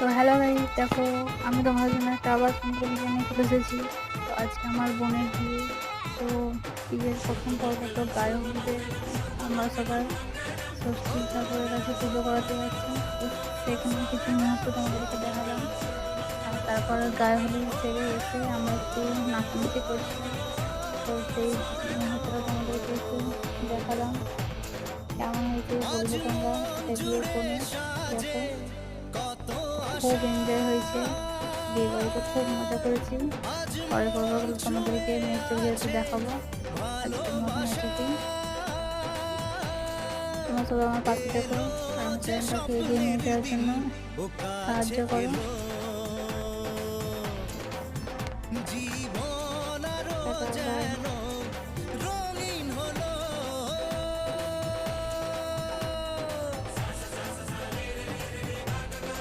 তো hello guys, দেখো আমি তোমাদের জন্য একটা আবার সুন্দর ভিডিও নিয়ে চলে এসেছি। তো আজকে আমার বোনের বিয়ে। তো বিয়ের প্রথম পর্ব তো গায়ে হলুদে আমরা সবাই ষষ্ঠী ঠাকুরের কাছে পুজো করাতে যাচ্ছি। তো সেখানে কিছু মুহূর্ত তোমাদেরকে দেখালাম। আর তারপরে গায়ে হলুদ সেরে এসে আমরা একটু নাচানাচি করছি। তো সেই মুহূর্তটা তোমাদেরকে একটু দেখালাম। কেমন হয়েছে বলবে তোমরা, সেটা বিয়ের কোণে দেখো। খুব এনজয় হয়েছে, বিয়ে বাড়িতে খুব মজা করেছি। পরের পর্বগুলো তোমাদেরকে নেক্সট ভিডিওতে দেখাবো। আজকের মতন এটুকুই। তোমরা সবাই আমার পাশে থেকো আর আমার চ্যানেলটাকে এগিয়ে নিয়ে যাওয়ার জন্য সাহায্য করো। Tata, by.